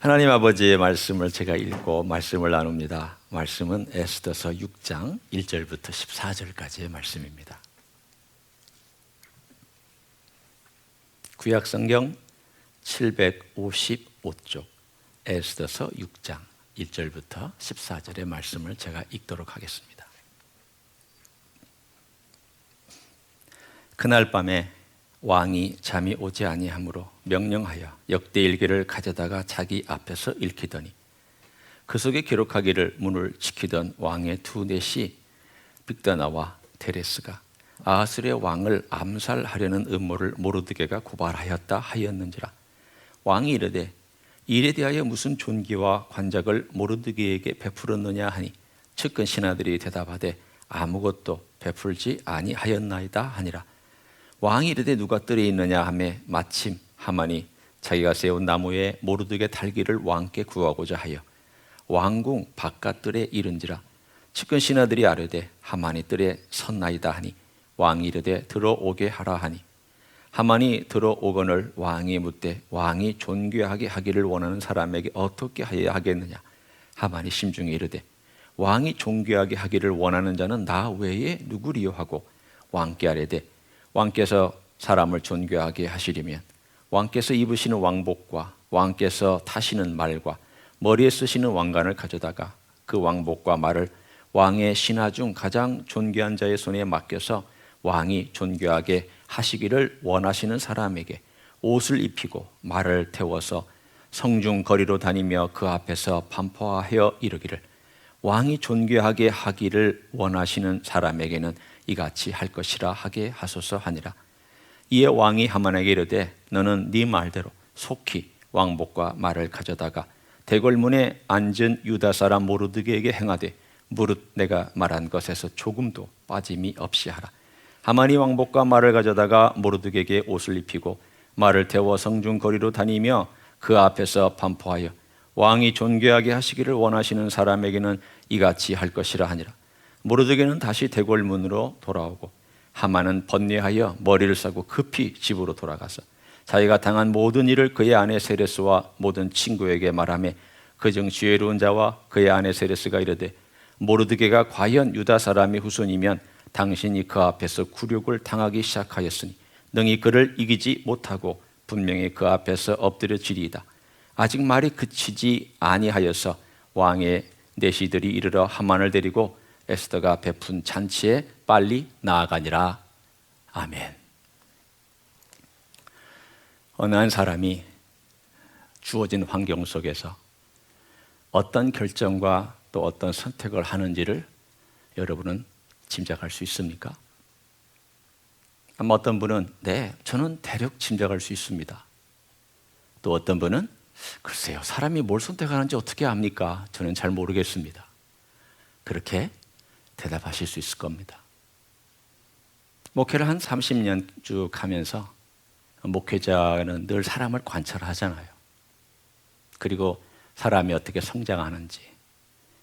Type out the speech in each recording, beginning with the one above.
하나님 아버지의 말씀을 제가 읽고 말씀을 나눕니다. 말씀은 에스더서 6장 1절부터 14절까지의 말씀입니다. 구약성경 755쪽 에스더서 6장 1절부터 14절의 말씀을 제가 읽도록 하겠습니다. 그날 밤에 왕이 잠이 오지 아니하므로 명령하여 역대일기를 가져다가 자기 앞에서 읽히더니 그 속에 기록하기를 문을 지키던 왕의 두 넷이 빅다나와 데레스가 아하스의 왕을 암살하려는 음모를 모르드게가 고발하였다 하였는지라. 왕이 이르되 이에 대하여 무슨 존귀와 관작을 모르드게에게 베풀었느냐 하니 측근 신하들이 대답하되 아무것도 베풀지 아니하였나이다 하니라. 왕이 이르되 누가 뜰에 있느냐 하매 마침 하만이 자기가 세운 나무에 모르드게 달기를 왕께 구하고자 하여 왕궁 바깥 뜰에 이른지라. 측근 신하들이 아뢰되 하만이 뜰에 섰나이다 하니 왕이 이르되 들어오게 하라 하니 하만이 들어오거늘 왕이 묻되 왕이 존귀하게 하기를 원하는 사람에게 어떻게 하여야 하겠느냐. 하만이 심중에 이르되 왕이 존귀하게 하기를 원하는 자는 나 외에 누구리요 하고 왕께 아뢰되 왕께서 사람을 존귀하게 하시려면 왕께서 입으시는 왕복과 왕께서 타시는 말과 머리에 쓰시는 왕관을 가져다가 그 왕복과 말을 왕의 신하 중 가장 존귀한 자의 손에 맡겨서 왕이 존귀하게 하시기를 원하시는 사람에게 옷을 입히고 말을 태워서 성중 거리로 다니며 그 앞에서 반포하여 이르기를 왕이 존귀하게 하기를 원하시는 사람에게는 이같이 할 것이라 하게 하소서 하니라. 이에 왕이 하만에게 이르되 너는 네 말대로 속히 왕복과 말을 가져다가 대궐문에 앉은 유다 사람 모르드게에게 행하되 무릇 내가 말한 것에서 조금도 빠짐이 없이 하라. 하만이 왕복과 말을 가져다가 모르드게에게 옷을 입히고 말을 태워 성중 거리로 다니며 그 앞에서 반포하여 왕이 존귀하게 하시기를 원하시는 사람에게는 이같이 할 것이라 하니라. 모르드게는 다시 대궐문으로 돌아오고 하만은 번뇌하여 머리를 싸고 급히 집으로 돌아가서 자기가 당한 모든 일을 그의 아내 세레스와 모든 친구에게 말하며 그중 지혜로운 자와 그의 아내 세레스가 이르되 모르드게가 과연 유다 사람의 후손이면 당신이 그 앞에서 굴욕을 당하기 시작하였으니 능히 그를 이기지 못하고 분명히 그 앞에서 엎드려지리이다. 아직 말이 그치지 아니하여서 왕의 내시들이 이르러 하만을 데리고 에스더가 베푼 잔치에 빨리 나아가니라. 아멘. 어느 한 사람이 주어진 환경 속에서 어떤 결정과 또 어떤 선택을 하는지를 여러분은 짐작할 수 있습니까? 아마 어떤 분은 네, 저는 대략 짐작할 수 있습니다. 또 어떤 분은 글쎄요, 사람이 뭘 선택하는지 어떻게 압니까? 저는 잘 모르겠습니다. 그렇게 대답하실 수 있을 겁니다. 목회를 한 30년 쭉 하면서 목회자는 늘 사람을 관찰하잖아요. 그리고 사람이 어떻게 성장하는지,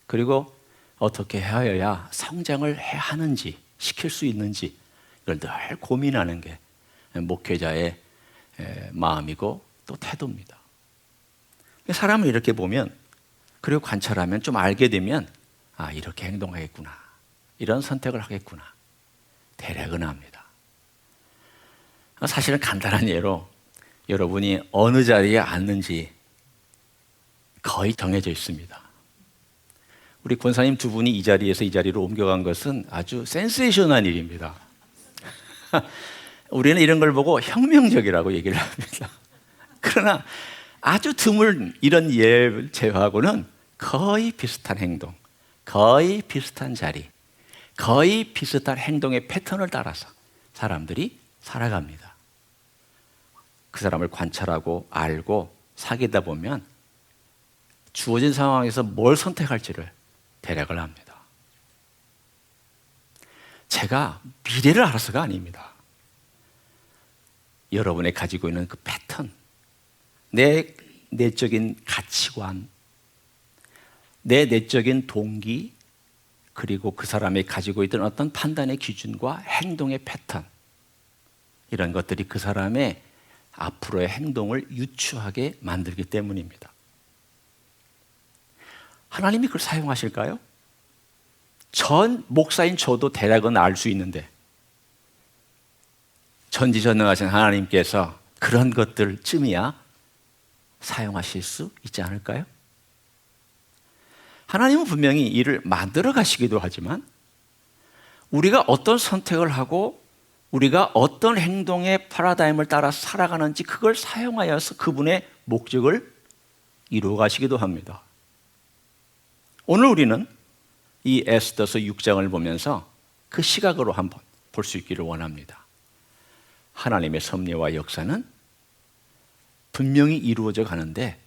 그리고 어떻게 하여야 성장을 해야 하는지, 시킬 수 있는지 이걸 늘 고민하는 게 목회자의 마음이고 또 태도입니다. 사람을 이렇게 보면, 그리고 관찰하면 좀 알게 되면 아, 이렇게 행동하겠구나, 이런 선택을 하겠구나, 대략은 압니다. 사실은 간단한 예로 여러분이 어느 자리에 앉는지 거의 정해져 있습니다. 우리 권사님 두 분이 이 자리에서 이 자리로 옮겨간 것은 아주 센세이션한 일입니다. 우리는 이런 걸 보고 혁명적이라고 얘기를 합니다. 그러나 아주 드물 이런 예를 제외하고는 거의 비슷한 행동, 거의 비슷한 자리, 거의 비슷한 행동의 패턴을 따라서 사람들이 살아갑니다. 그 사람을 관찰하고 알고 사귀다 보면 주어진 상황에서 뭘 선택할지를 대략을 합니다. 제가 미래를 알아서가 아닙니다. 여러분이 가지고 있는 그 패턴, 내 내적인 가치관, 내 내적인 동기, 그리고 그 사람이 가지고 있던 어떤 판단의 기준과 행동의 패턴, 이런 것들이 그 사람의 앞으로의 행동을 유추하게 만들기 때문입니다. 하나님이 그걸 사용하실까요? 전 목사인 저도 대략은 알 수 있는데 전지전능하신 하나님께서 그런 것들쯤이야 사용하실 수 있지 않을까요? 하나님은 분명히 일을 만들어 가시기도 하지만 우리가 어떤 선택을 하고 우리가 어떤 행동의 패러다임을 따라 살아가는지 그걸 사용하여서 그분의 목적을 이루어 가시기도 합니다. 오늘 우리는 이 에스더서 6장을 보면서 그 시각으로 한번 볼 수 있기를 원합니다. 하나님의 섭리와 역사는 분명히 이루어져 가는데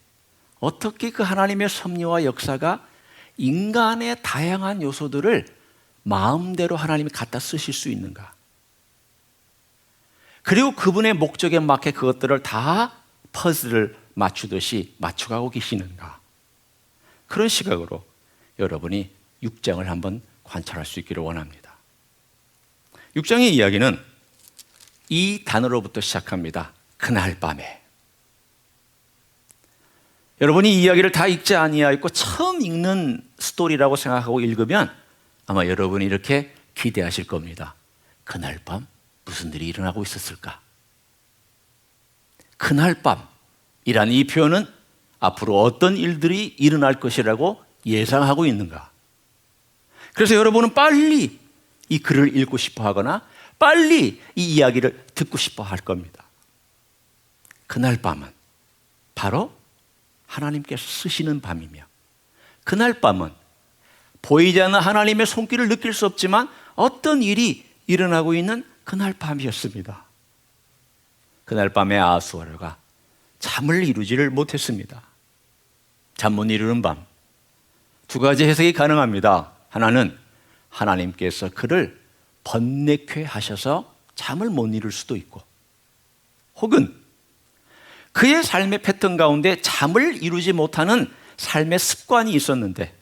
어떻게 그 하나님의 섭리와 역사가 인간의 다양한 요소들을 마음대로 하나님이 갖다 쓰실 수 있는가? 그리고 그분의 목적에 맞게 그것들을 다 퍼즐을 맞추듯이 맞춰가고 계시는가? 그런 시각으로 여러분이 6장을 한번 관찰할 수 있기를 원합니다. 6장의 이야기는 이 단어로부터 시작합니다. 그날 밤에. 여러분이 이 이야기를 다 읽지 아니하였고 처음 읽는 스토리라고 생각하고 읽으면 아마 여러분이 이렇게 기대하실 겁니다. 그날 밤 무슨 일이 일어나고 있었을까? 그날 밤이라는 이 표현은 앞으로 어떤 일들이 일어날 것이라고 예상하고 있는가? 그래서 여러분은 빨리 이 글을 읽고 싶어 하거나 빨리 이 이야기를 듣고 싶어 할 겁니다. 그날 밤은 바로 하나님께서 쓰시는 밤이며 그날 밤은 보이지 않는 하나님의 손길을 느낄 수 없지만 어떤 일이 일어나고 있는 그날 밤이었습니다. 그날 밤에 아하수아가 잠을 이루지를 못했습니다. 잠 못 이루는 밤. 두 가지 해석이 가능합니다. 하나는 하나님께서 그를 번뇌케 하셔서 잠을 못 이룰 수도 있고 혹은 그의 삶의 패턴 가운데 잠을 이루지 못하는 삶의 습관이 있었는데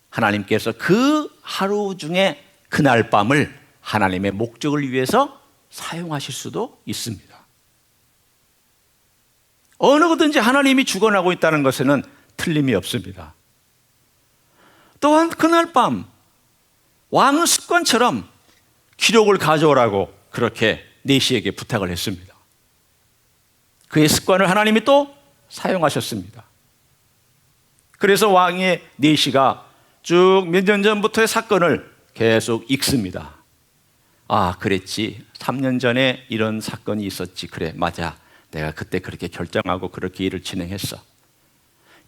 하나님께서 그 하루 중에 그날 밤을 하나님의 목적을 위해서 사용하실 수도 있습니다. 어느 거든지 하나님이 주관하고 있다는 것에는 틀림이 없습니다. 또한 그날 밤 왕은 습관처럼 기록을 가져오라고 그렇게 내시에게 부탁을 했습니다. 그의 습관을 하나님이 또 사용하셨습니다. 그래서 왕의 내시가 쭉 몇 년 전부터의 사건을 계속 읽습니다. 아, 그랬지. 3년 전에 이런 사건이 있었지. 그래, 맞아. 내가 그때 그렇게 결정하고 그렇게 일을 진행했어.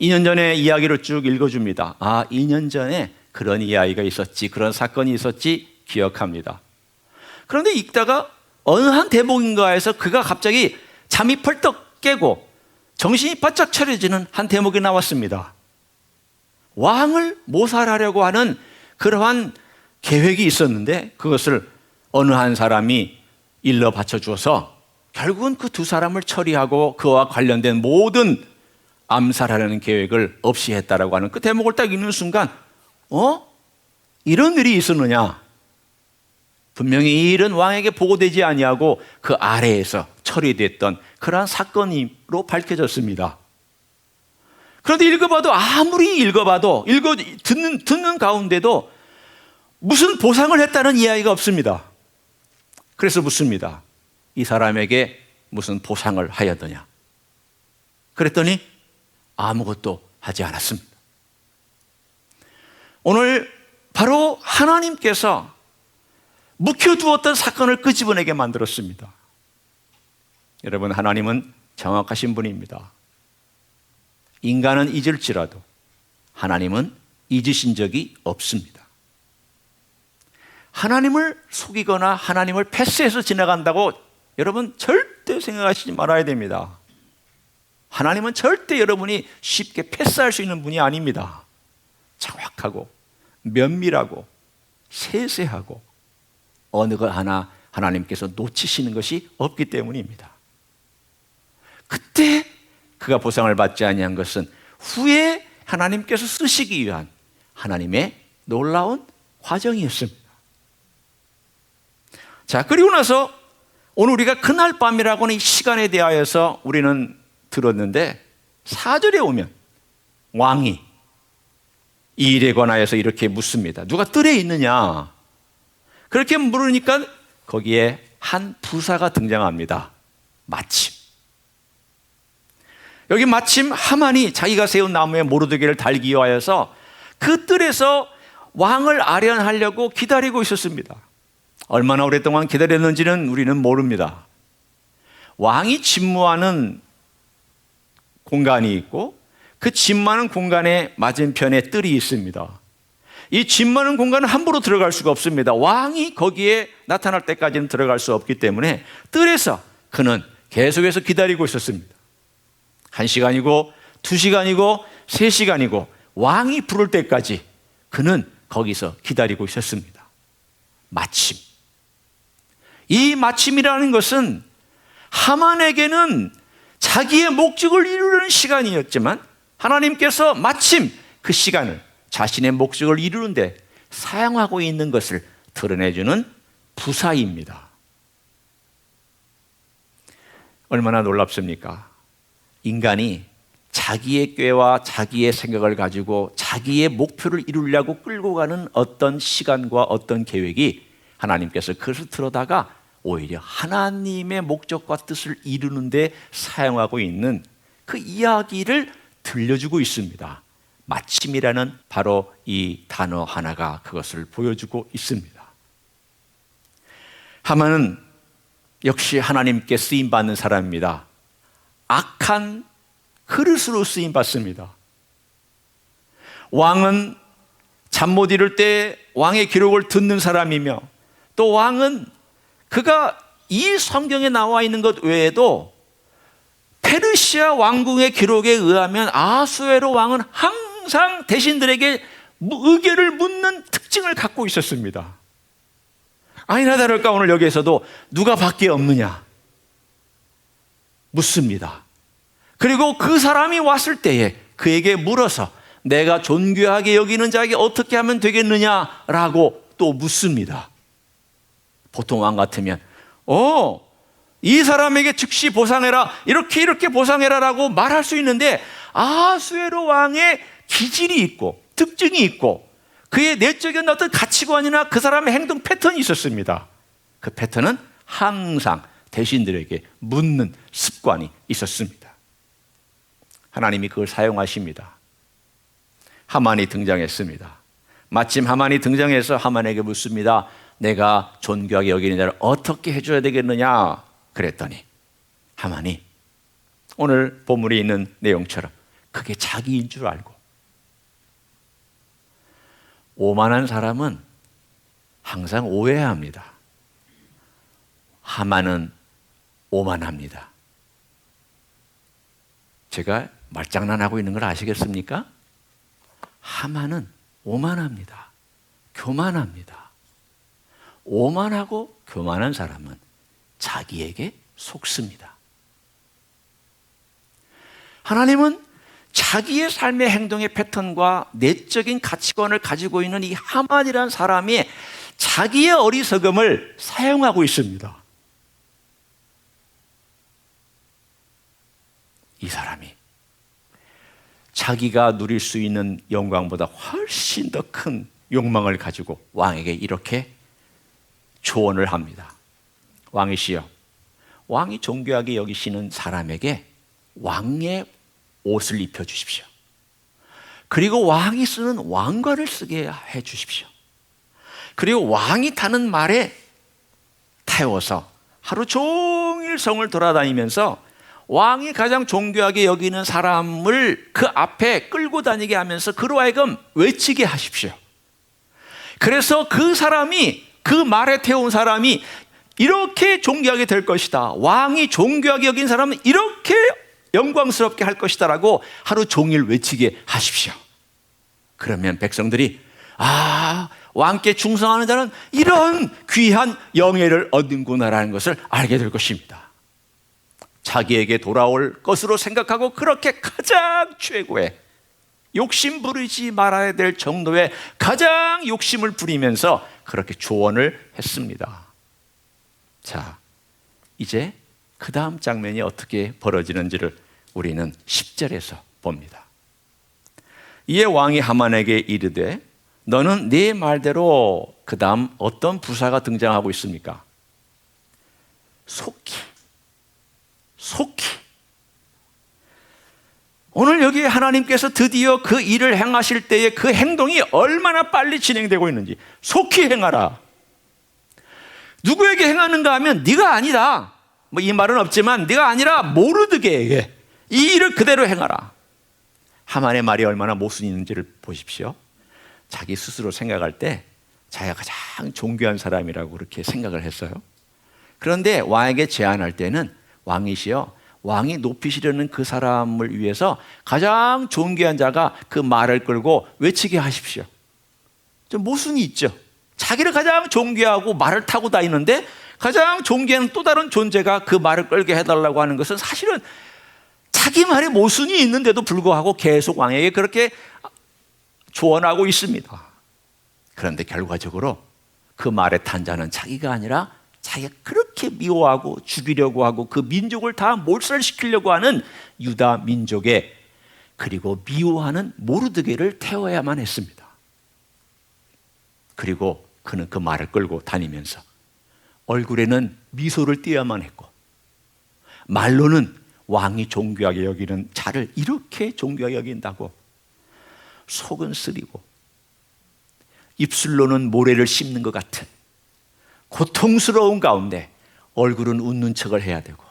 2년 전에 이야기를 쭉 읽어줍니다. 아, 2년 전에 그런 이야기가 있었지. 그런 사건이 있었지. 기억합니다. 그런데 읽다가 어느 한 대목인가에서 그가 갑자기 잠이 펄떡 깨고 정신이 바짝 차려지는 한 대목이 나왔습니다. 왕을 모살하려고 하는 그러한 계획이 있었는데 그것을 어느 한 사람이 일러 바쳐주어서 결국은 그 두 사람을 처리하고 그와 관련된 모든 암살하려는 계획을 없이 했다라고 하는 그 대목을 딱 읽는 순간 이런 일이 있었느냐? 분명히 이 일은 왕에게 보고되지 아니하고 그 아래에서 처리됐던 그러한 사건으로 밝혀졌습니다. 그런데 읽어봐도 아무리 읽어봐도 듣는 가운데도 무슨 보상을 했다는 이야기가 없습니다. 그래서 묻습니다. 이 사람에게 무슨 보상을 하였더냐? 그랬더니 아무것도 하지 않았습니다. 오늘 바로 하나님께서 묵혀두었던 사건을 끄집어내게 만들었습니다. 여러분, 하나님은 정확하신 분입니다. 인간은 잊을지라도 하나님은 잊으신 적이 없습니다. 하나님을 속이거나 하나님을 패스해서 지나간다고 여러분 절대 생각하시지 말아야 됩니다. 하나님은 절대 여러분이 쉽게 패스할 수 있는 분이 아닙니다. 정확하고 면밀하고 세세하고 어느 것 하나 하나님께서 놓치시는 것이 없기 때문입니다. 그때 그가 보상을 받지 아니한 것은 후에 하나님께서 쓰시기 위한 하나님의 놀라운 과정이었습니다. 자, 그리고 나서 오늘 우리가 그날 밤이라고 하는 이 시간에 대하여서 우리는 들었는데 4절에 오면 왕이 이 일에 관하여서 이렇게 묻습니다. 누가 뜰에 있느냐? 그렇게 물으니까 거기에 한 부사가 등장합니다. 마침. 여기 마침 하만이 자기가 세운 나무에 모르드게를 달기 위하여서 그 뜰에서 왕을 아련하려고 기다리고 있었습니다. 얼마나 오랫동안 기다렸는지는 우리는 모릅니다. 왕이 침무하는 공간이 있고 그 침무하는 공간의 맞은편에 뜰이 있습니다. 이 침무하는 공간은 함부로 들어갈 수가 없습니다. 왕이 거기에 나타날 때까지는 들어갈 수 없기 때문에 뜰에서 그는 계속해서 기다리고 있었습니다. 1시간이고 2시간이고 3시간이고 왕이 부를 때까지 그는 거기서 기다리고 있었습니다. 마침. 이 마침이라는 것은 하만에게는 자기의 목적을 이루는 시간이었지만 하나님께서 마침 그 시간을 자신의 목적을 이루는데 사용하고 있는 것을 드러내주는 부사입니다. 얼마나 놀랍습니까? 인간이 자기의 꾀와 자기의 생각을 가지고 자기의 목표를 이루려고 끌고 가는 어떤 시간과 어떤 계획이 하나님께서 그것을 들어다가 오히려 하나님의 목적과 뜻을 이루는 데 사용하고 있는 그 이야기를 들려주고 있습니다. 마침이라는 바로 이 단어 하나가 그것을 보여주고 있습니다. 하만은 역시 하나님께 쓰임받는 사람입니다. 악한 그릇으로 쓰임받습니다. 왕은 잠 못 이룰 때 왕의 기록을 듣는 사람이며 또 왕은 그가 이 성경에 나와 있는 것 외에도 페르시아 왕궁의 기록에 의하면 아수에로 왕은 항상 대신들에게 의견을 묻는 특징을 갖고 있었습니다. 아니나 다를까 오늘 여기에서도 누가 밖에 없느냐 묻습니다. 그리고 그 사람이 왔을 때에 그에게 물어서 내가 존귀하게 여기는 자에게 어떻게 하면 되겠느냐라고 또 묻습니다. 보통 왕 같으면 이 사람에게 즉시 보상해라 이렇게 보상해라라고 말할 수 있는데 아수에로 왕의 기질이 있고 특징이 있고 그의 내적인 어떤 가치관이나 그 사람의 행동 패턴이 있었습니다. 그 패턴은 항상 대신들에게 묻는 습관이 있었습니다. 하나님이 그걸 사용하십니다. 하만이 등장했습니다. 마침 하만이 등장해서 하만에게 묻습니다. 내가 존귀하게 여기는 자를 어떻게 해줘야 되겠느냐 그랬더니 하만이 오늘 본문에 있는 내용처럼 그게 자기인 줄 알고 오만한 사람은 항상 오해합니다. 하만은 오만합니다. 제가 말장난하고 있는 걸 아시겠습니까? 하만은 오만합니다. 교만합니다. 오만하고 교만한 사람은 자기에게 속습니다. 하나님은 자기의 삶의 행동의 패턴과 내적인 가치관을 가지고 있는 이 하만이라는 사람이 자기의 어리석음을 사용하고 있습니다. 이 사람이 자기가 누릴 수 있는 영광보다 훨씬 더 큰 욕망을 가지고 왕에게 이렇게 조언을 합니다. 왕이시여, 왕이 존귀하게 여기시는 사람에게 왕의 옷을 입혀주십시오. 그리고 왕이 쓰는 왕관을 쓰게 해주십시오. 그리고 왕이 타는 말에 태워서 하루 종일 성을 돌아다니면서 왕이 가장 존귀하게 여기는 사람을 그 앞에 끌고 다니게 하면서 그로 하여금 외치게 하십시오. 그래서 그 사람이 그 말에 태운 사람이 이렇게 존귀하게 될 것이다. 왕이 존귀하게 여긴 사람은 이렇게 영광스럽게 할 것이다 라고 하루 종일 외치게 하십시오. 그러면 백성들이 왕께 충성하는 자는 이런 귀한 영예를 얻는구나라는 것을 알게 될 것입니다. 자기에게 돌아올 것으로 생각하고 그렇게 가장 최고의 욕심 부리지 말아야 될 정도의 가장 욕심을 부리면서 그렇게 조언을 했습니다. 자, 이제 그 다음 장면이 어떻게 벌어지는지를 우리는 10절에서 봅니다. 이에 왕이 하만에게 이르되 너는 네 말대로 그 다음 어떤 부사가 등장하고 있습니까? 속히. 오늘 여기 하나님께서 드디어 그 일을 행하실 때에 그 행동이 얼마나 빨리 진행되고 있는지 속히 행하라. 누구에게 행하는가 하면 네가 아니다, 뭐 이 말은 없지만 네가 아니라 모르드게에게 이 일을 그대로 행하라. 하만의 말이 얼마나 모순이 있는지를 보십시오. 자기 스스로 생각할 때 자기가 가장 존귀한 사람이라고 그렇게 생각을 했어요. 그런데 왕에게 제안할 때는 왕이시여, 왕이 높이시려는 그 사람을 위해서 가장 존귀한 자가 그 말을 끌고 외치게 하십시오. 좀 모순이 있죠. 자기를 가장 존귀하고 말을 타고 다니는데 가장 존귀한 또 다른 존재가 그 말을 끌게 해달라고 하는 것은 사실은 자기 말에 모순이 있는데도 불구하고 계속 왕에게 그렇게 조언하고 있습니다. 그런데 결과적으로 그 말에 탄 자는 자기가 아니라 자기가 그렇게 미워하고 죽이려고 하고 그 민족을 다 몰살시키려고 하는 유다 민족에, 그리고 미워하는 모르드게를 태워야만 했습니다. 그리고 그는 그 말을 끌고 다니면서 얼굴에는 미소를 띄어야만 했고 말로는 왕이 존귀하게 여기는 자를 이렇게 존귀하게 여긴다고 속은 쓰리고 입술로는 모래를 씹는 것 같은 고통스러운 가운데 얼굴은 웃는 척을 해야 되고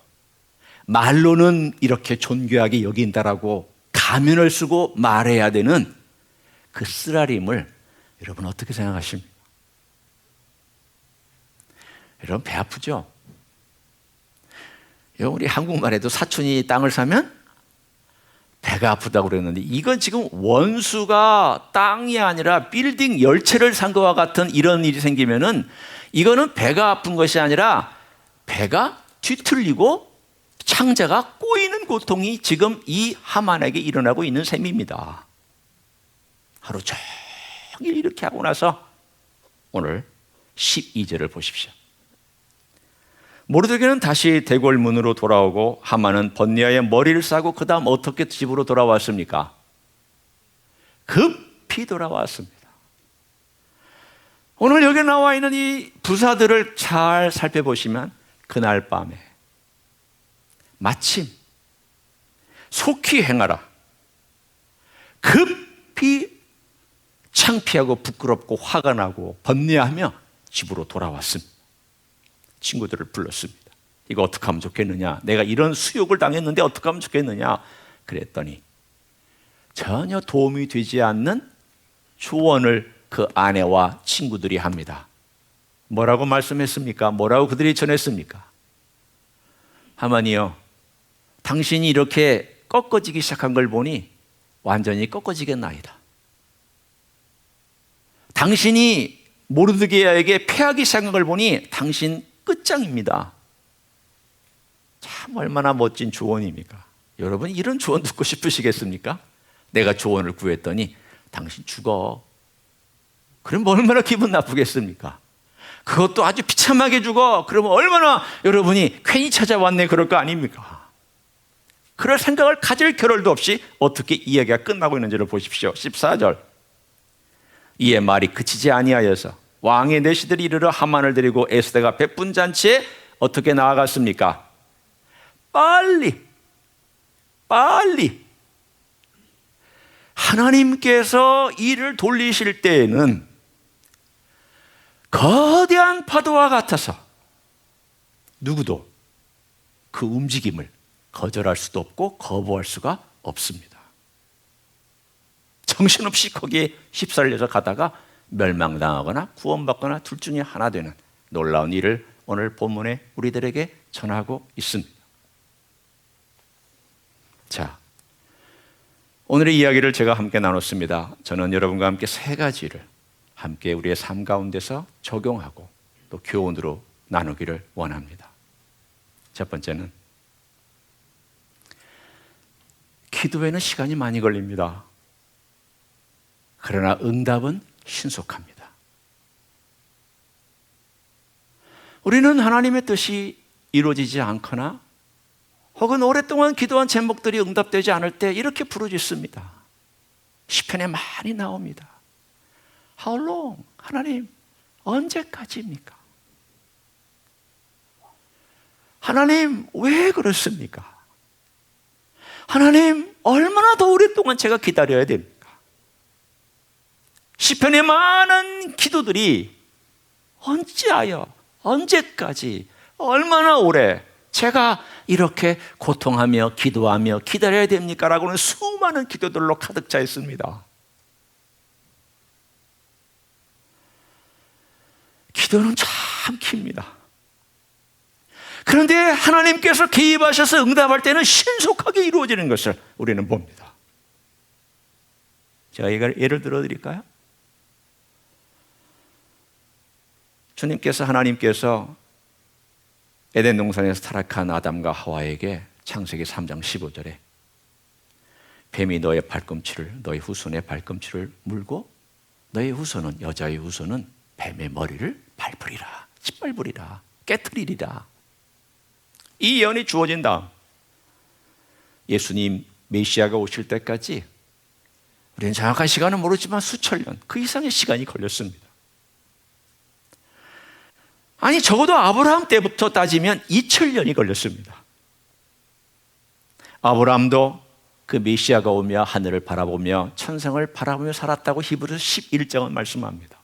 말로는 이렇게 존귀하게 여긴다라고 가면을 쓰고 말해야 되는 그 쓰라림을 여러분 어떻게 생각하십니까? 여러분 배 아프죠? 우리 한국말에도 사촌이 땅을 사면 배가 아프다고 그랬는데 이건 지금 원수가 땅이 아니라 빌딩 열채를 산 것과 같은 이런 일이 생기면은 이거는 배가 아픈 것이 아니라 배가 뒤틀리고 창자가 꼬이는 고통이 지금 이 하만에게 일어나고 있는 셈입니다. 하루 종일 이렇게 하고 나서 오늘 12절을 보십시오. 모르드게는 다시 대궐문으로 돌아오고 하만은 번니아의 머리를 싸고 그 다음 어떻게 집으로 돌아왔습니까? 급히 돌아왔습니다. 오늘 여기 나와 있는 이 부사들을 잘 살펴보시면 그날 밤에 마침 속히 행하라, 급히 창피하고 부끄럽고 화가 나고 번뇌하며 집으로 돌아왔습니다. 친구들을 불렀습니다. 이거 어떻게 하면 좋겠느냐, 내가 이런 수욕을 당했는데 어떻게 하면 좋겠느냐 그랬더니 전혀 도움이 되지 않는 조언을 그 아내와 친구들이 합니다. 뭐라고 말씀했습니까? 뭐라고 그들이 전했습니까? 하만이여, 당신이 이렇게 꺾어지기 시작한 걸 보니 완전히 꺾어지겠나이다. 당신이 모르드게에게 패하기 시작한 걸 보니 당신 끝장입니다. 참 얼마나 멋진 조언입니까? 여러분 이런 조언 듣고 싶으시겠습니까? 내가 조언을 구했더니 당신 죽어. 그럼 얼마나 기분 나쁘겠습니까? 그것도 아주 비참하게 죽어. 그러면 얼마나 여러분이 괜히 찾아왔네 그럴 거 아닙니까? 그럴 생각을 가질 겨를도 없이 어떻게 이야기가 끝나고 있는지를 보십시오. 14절. 이에 말이 그치지 아니하여서 왕의 내시들이 이르러 하만을 데리고 에스더가 백분 잔치에 어떻게 나아갔습니까? 빨리 하나님께서 일을 돌리실 때에는 거대한 파도와 같아서 누구도 그 움직임을 거절할 수도 없고 거부할 수가 없습니다. 정신없이 거기에 휩쓸려서 가다가 멸망당하거나 구원받거나 둘 중에 하나 되는 놀라운 일을 오늘 본문에 우리들에게 전하고 있습니다. 자, 오늘의 이야기를 제가 함께 나눴습니다. 저는 여러분과 함께 세 가지를 함께 우리의 삶 가운데서 적용하고 또 교훈으로 나누기를 원합니다. 첫 번째는 기도에는 시간이 많이 걸립니다. 그러나 응답은 신속합니다. 우리는 하나님의 뜻이 이루어지지 않거나 혹은 오랫동안 기도한 제목들이 응답되지 않을 때 이렇게 부르짖습니다. 시편에 많이 나옵니다. How long? 하나님, 언제까지입니까? 하나님, 왜 그렇습니까? 하나님, 얼마나 더 오랫동안 제가 기다려야 됩니까? 시편의 많은 기도들이 언제하여, 언제까지, 얼마나 오래 제가 이렇게 고통하며 기도하며 기다려야 됩니까? 라고는 수많은 기도들로 가득 차 있습니다. 기도는 참 깁니다. 그런데 하나님께서 개입하셔서 응답할 때는 신속하게 이루어지는 것을 우리는 봅니다. 제가 예를 들어 드릴까요? 하나님께서 에덴 동산에서 타락한 아담과 하와에게 창세기 3장 15절에 뱀이 너의 후손의 발꿈치를 물고 너의 후손은, 여자의 후손은 뱀의 머리를 밟으리라, 짓밟으리라, 깨트리리라. 이 예언이 주어진 다음 예수님 메시아가 오실 때까지 우리는 정확한 시간은 모르지만 수천 년, 그 이상의 시간이 걸렸습니다. 아니, 적어도 아브라함 때부터 따지면 2000년이 걸렸습니다. 아브라함도 그 메시아가 오며 하늘을 바라보며 천성을 바라보며 살았다고 히브리서 11장은 말씀합니다.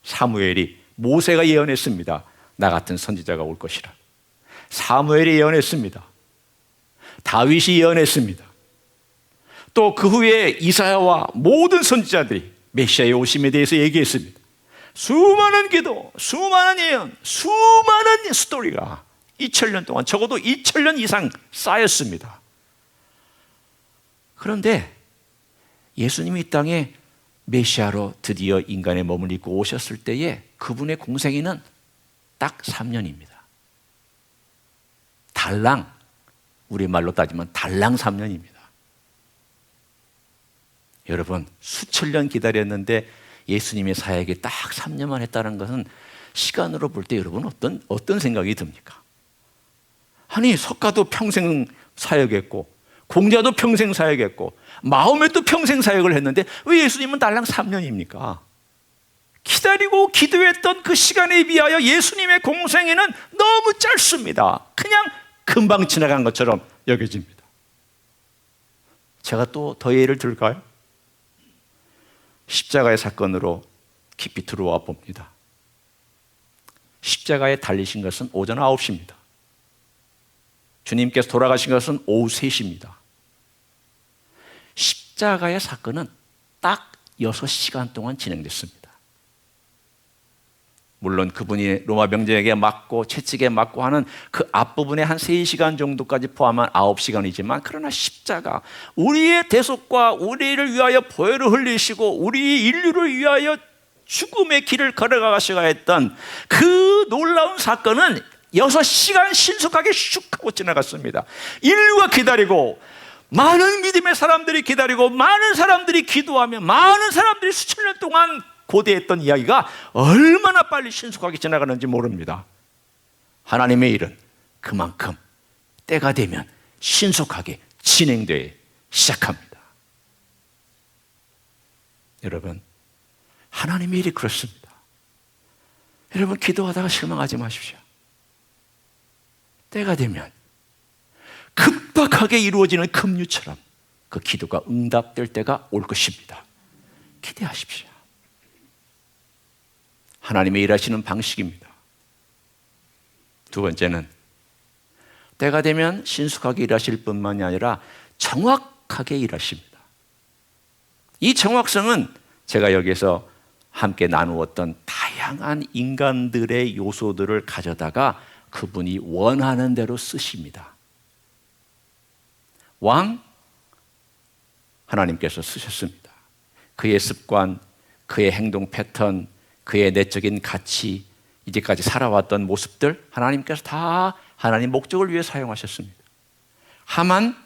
사무엘이, 모세가 예언했습니다. 나 같은 선지자가 올 것이라. 사무엘이 예언했습니다. 다윗이 예언했습니다. 또 그 후에 이사야와 모든 선지자들이 메시아의 오심에 대해서 얘기했습니다. 수많은 기도, 수많은 예언, 수많은 스토리가 2000년 동안, 적어도 2000년 이상 쌓였습니다. 그런데 예수님이 이 땅에 메시아로 드디어 인간의 몸을 입고 오셨을 때에 그분의 공생애는 딱 3년입니다. 달랑, 우리말로 따지면 달랑 3년입니다. 여러분, 수천 년 기다렸는데 예수님의 사역에 딱 3년만 했다는 것은 시간으로 볼 때 여러분 어떤 생각이 듭니까? 아니, 석가도 평생 사역했고 공자도 평생 사역했고 마호메도 평생 사역을 했는데 왜 예수님은 달랑 3년입니까? 기다리고 기도했던 그 시간에 비하여 예수님의 공생애는 너무 짧습니다. 그냥 금방 지나간 것처럼 여겨집니다. 제가 또 더 예를 들까요? 십자가의 사건으로 깊이 들어와 봅니다. 십자가에 달리신 것은 오전 9시입니다. 주님께서 돌아가신 것은 오후 3시입니다. 십자가의 사건은 딱 6시간 동안 진행됐습니다. 물론 그분이 로마 병정에게 맞고 채찍에 맞고 하는 그 앞부분에 한 3시간 정도까지 포함한 9시간이지만 그러나 십자가, 우리의 대속과 우리를 위하여 보혈을 흘리시고 우리 인류를 위하여 죽음의 길을 걸어가셔야 했던 그 놀라운 사건은 6시간 신속하게 슉 하고 지나갔습니다. 인류가 기다리고, 많은 믿음의 사람들이 기다리고, 많은 사람들이 기도하며, 많은 사람들이 수천 년 동안 고대했던 이야기가 얼마나 빨리 신속하게 지나가는지 모릅니다. 하나님의 일은 그만큼 때가 되면 신속하게 진행되어 시작합니다. 여러분, 하나님의 일이 그렇습니다. 여러분, 기도하다가 실망하지 마십시오. 때가 되면 급박하게 이루어지는 급류처럼 그 기도가 응답될 때가 올 것입니다. 기대하십시오. 하나님의 일하시는 방식입니다. 두 번째는 때가 되면 신속하게 일하실 뿐만이 아니라 정확하게 일하십니다. 이 정확성은 제가 여기서 함께 나누었던 다양한 인간들의 요소들을 가져다가 그분이 원하는 대로 쓰십니다. 왕, 하나님께서 쓰셨습니다. 그의 습관, 그의 행동 패턴, 그의 내적인 가치, 이제까지 살아왔던 모습들 하나님께서 다 하나님 목적을 위해 사용하셨습니다. 하만,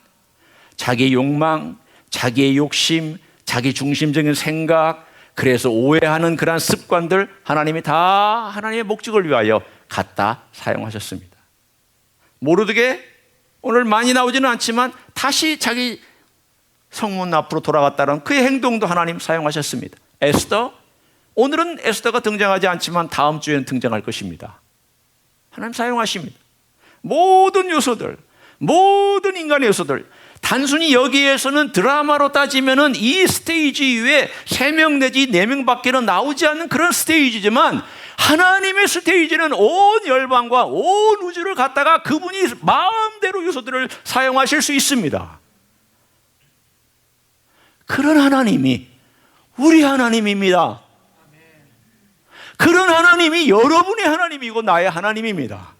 자기의 욕망, 자기의 욕심, 자기 중심적인 생각, 그래서 오해하는 그러한 습관들 하나님이 다 하나님의 목적을 위하여 갖다 사용하셨습니다. 모르드게 오늘 많이 나오지는 않지만 다시 자기 성문 앞으로 돌아갔다는 그의 행동도 하나님 사용하셨습니다. 에스더, 오늘은 에스더가 등장하지 않지만 다음 주에는 등장할 것입니다. 하나님 사용하십니다. 모든 요소들, 모든 인간의 요소들, 단순히 여기에서는 드라마로 따지면은 이 스테이지 이후에 3명 내지 4명밖에는 나오지 않는 그런 스테이지지만, 하나님의 스테이지는 온 열방과 온 우주를 갖다가 그분이 마음대로 요소들을 사용하실 수 있습니다. 그런 하나님이 우리 하나님입니다. 그런 하나님이 여러분의 하나님이고 나의 하나님입니다.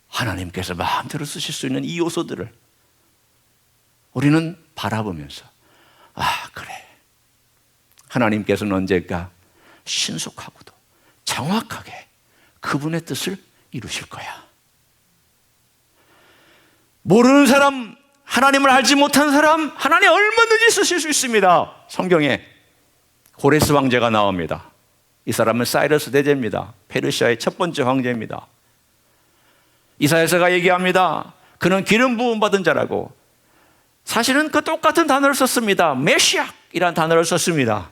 하나님께서 마음대로 쓰실 수 있는 이 요소들을 우리는 바라보면서, 아, 그래, 하나님께서는 언젠가 신속하고도 정확하게 그분의 뜻을 이루실 거야. 모르는 사람, 하나님을 알지 못한 사람, 하나님 얼마든지 쓰실 수 있습니다. 성경에 고레스 황제가 나옵니다. 이 사람은 사이러스 대제입니다. 페르시아의 첫 번째 황제입니다. 이사야서가 얘기합니다. 그는 기름 부음 받은 자라고. 사실은 그 똑같은 단어를 썼습니다. 메시아이라는 단어를 썼습니다.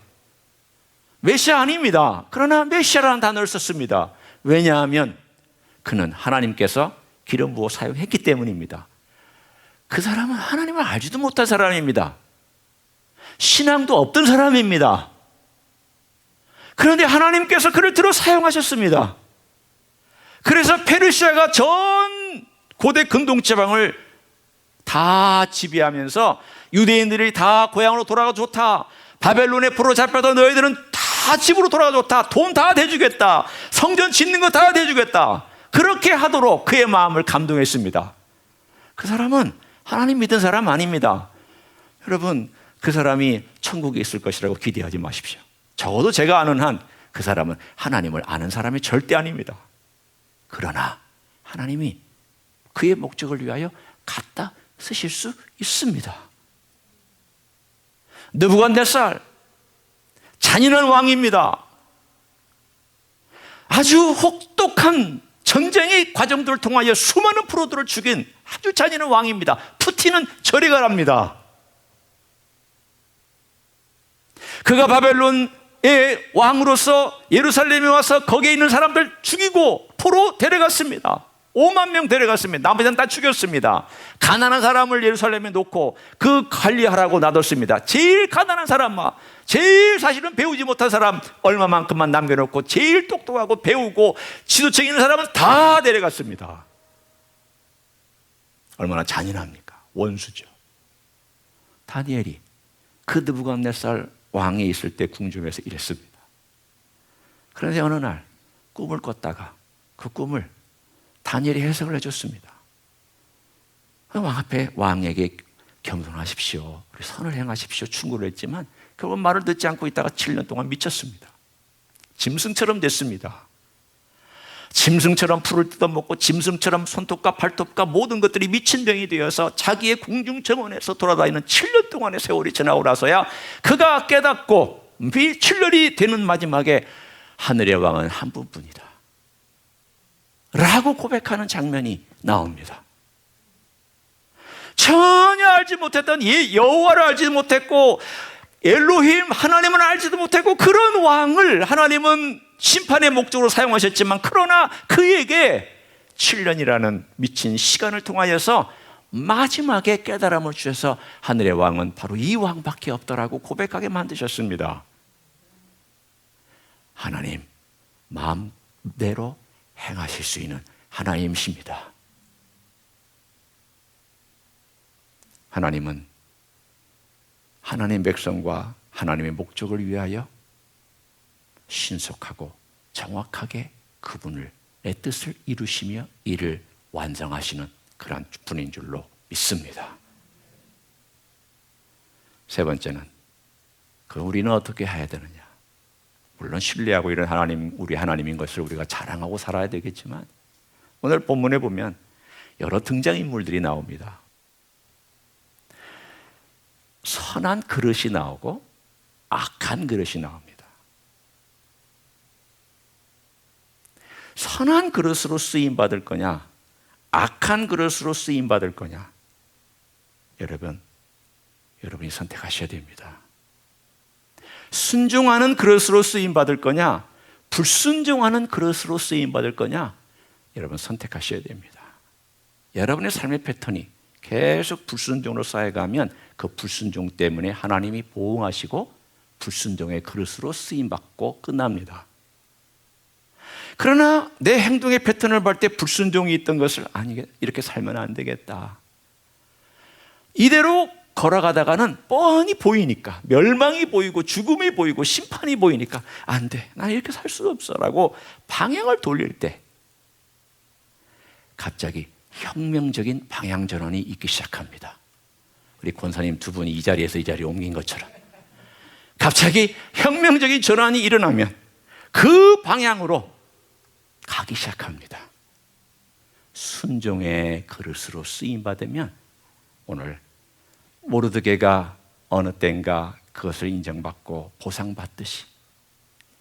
메시아 아닙니다. 그러나 메시아라는 단어를 썼습니다. 왜냐하면 그는 하나님께서 기름 부어 사용했기 때문입니다. 그 사람은 하나님을 알지도 못한 사람입니다. 신앙도 없던 사람입니다. 그런데 하나님께서 그를 들어 사용하셨습니다. 그래서 페르시아가 전 고대 근동지방을 다 지배하면서 유대인들이 다 고향으로 돌아가 좋다, 바벨론에 포로 잡혀던 너희들은 다 집으로 돌아가 좋다, 돈 다 대주겠다, 성전 짓는 거 다 대주겠다, 그렇게 하도록 그의 마음을 감동했습니다. 그 사람은 하나님 믿은 사람 아닙니다. 여러분, 그 사람이 천국에 있을 것이라고 기대하지 마십시오. 적어도 제가 아는 한 그 사람은 하나님을 아는 사람이 절대 아닙니다. 그러나 하나님이 그의 목적을 위하여 갖다 쓰실 수 있습니다. 느부갓네살, 잔인한 왕입니다. 아주 혹독한 전쟁의 과정들을 통하여 수많은 프로들을 죽인 아주 잔인한 왕입니다. 푸틴은 저리 가랍니다. 그가 바벨론의 왕으로서 예루살렘에 와서 거기에 있는 사람들 죽이고 포로 데려갔습니다. 5만 명 데려갔습니다. 나머지는 다 죽였습니다. 가난한 사람을 예루살렘에 놓고 그 관리하라고 놔뒀습니다. 제일 가난한 사람만, 제일 사실은 배우지 못한 사람 얼마만큼만 남겨놓고 제일 똑똑하고 배우고 지도책 있는 사람은 다 데려갔습니다. 얼마나 잔인합니까? 원수죠. 다니엘이 그 느부갓네살 왕이 있을 때 궁중에서 이랬습니다. 그런데 어느 날 꿈을 꿨다가 그 꿈을 다니엘이 해석을 해줬습니다. 왕 앞에 왕에게 겸손하십시오, 우리 선을 행하십시오 충고를 했지만 결국 말을 듣지 않고 있다가 7년 동안 미쳤습니다. 짐승처럼 됐습니다. 짐승처럼 풀을 뜯어먹고 짐승처럼 손톱과 발톱과 모든 것들이 미친 병이 되어서 자기의 궁중 정원에서 돌아다니는 7년 동안의 세월이 지나고 나서야 그가 깨닫고 7년이 되는 마지막에 하늘의 왕은 한 분뿐이다 라고 고백하는 장면이 나옵니다. 전혀 알지 못했던 여호와를 알지 못했고 엘로힘 하나님을 알지도 못했고 그런 왕을 하나님은 심판의 목적으로 사용하셨지만, 그러나 그에게 7년이라는 미친 시간을 통하여서 마지막에 깨달음을 주셔서 하늘의 왕은 바로 이 왕밖에 없더라고 고백하게 만드셨습니다. 하나님 마음대로 행하실 수 있는 하나님이십니다. 하나님은 하나님의 백성과 하나님의 목적을 위하여 신속하고 정확하게 그분의 뜻을 이루시며 이를 완성하시는 그런 분인 줄로 믿습니다. 세 번째는 우리는 어떻게 해야 되느냐. 물론 신뢰하고 이런 하나님, 우리 하나님인 것을 우리가 자랑하고 살아야 되겠지만 오늘 본문에 보면 여러 등장인물들이 나옵니다. 선한 그릇이 나오고 악한 그릇이 나옵니다. 선한 그릇으로 쓰임 받을 거냐, 악한 그릇으로 쓰임 받을 거냐? 여러분이 선택하셔야 됩니다. 순종하는 그릇으로 쓰임 받을 거냐? 불순종하는 그릇으로 쓰임 받을 거냐? 여러분 선택하셔야 됩니다. 여러분의 삶의 패턴이 계속 불순종으로 쌓여가면 그 불순종 때문에 하나님이 보응하시고 불순종의 그릇으로 쓰임 받고 끝납니다. 그러나 내 행동의 패턴을 볼 때 불순종이 있던 것을 아니, 이렇게 살면 안 되겠다. 이대로 걸어가다가는 뻔히 보이니까, 멸망이 보이고 죽음이 보이고 심판이 보이니까 안 돼, 나 이렇게 살 수 없어 라고 방향을 돌릴 때 갑자기 혁명적인 방향 전환이 있기 시작합니다. 우리 권사님 두 분이 이 자리에서 이 자리에 옮긴 것처럼 갑자기 혁명적인 전환이 일어나면 그 방향으로 가기 시작합니다. 순종의 그릇으로 쓰임받으면 오늘 모르드게가 어느 때인가 그것을 인정받고 보상받듯이,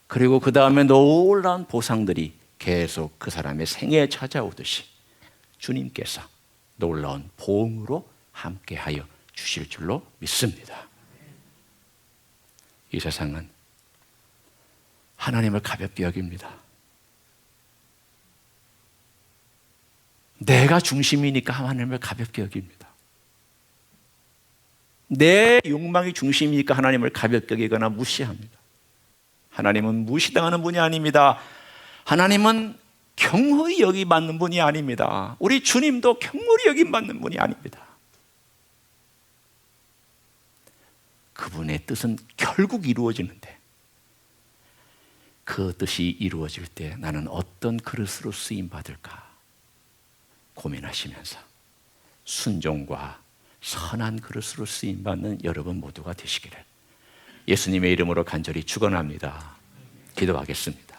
그리고 그 다음에 놀라운 보상들이 계속 그 사람의 생애에 찾아오듯이 주님께서 놀라운 보응으로 함께하여 주실 줄로 믿습니다. 이 세상은 하나님을 가볍게 여깁니다. 내가 중심이니까 하나님을 가볍게 여깁니다. 내 욕망이 중심이니까 하나님을 가볍게 여기거나 무시합니다. 하나님은 무시당하는 분이 아닙니다. 하나님은 경홀히 여김받는 분이 아닙니다. 우리 주님도 경홀히 여김받는 분이 아닙니다. 그분의 뜻은 결국 이루어지는데 그 뜻이 이루어질 때 나는 어떤 그릇으로 쓰임받을까 고민하시면서 순종과 선한 그릇으로 쓰임받는 여러분 모두가 되시기를 예수님의 이름으로 간절히 축원합니다. 기도하겠습니다.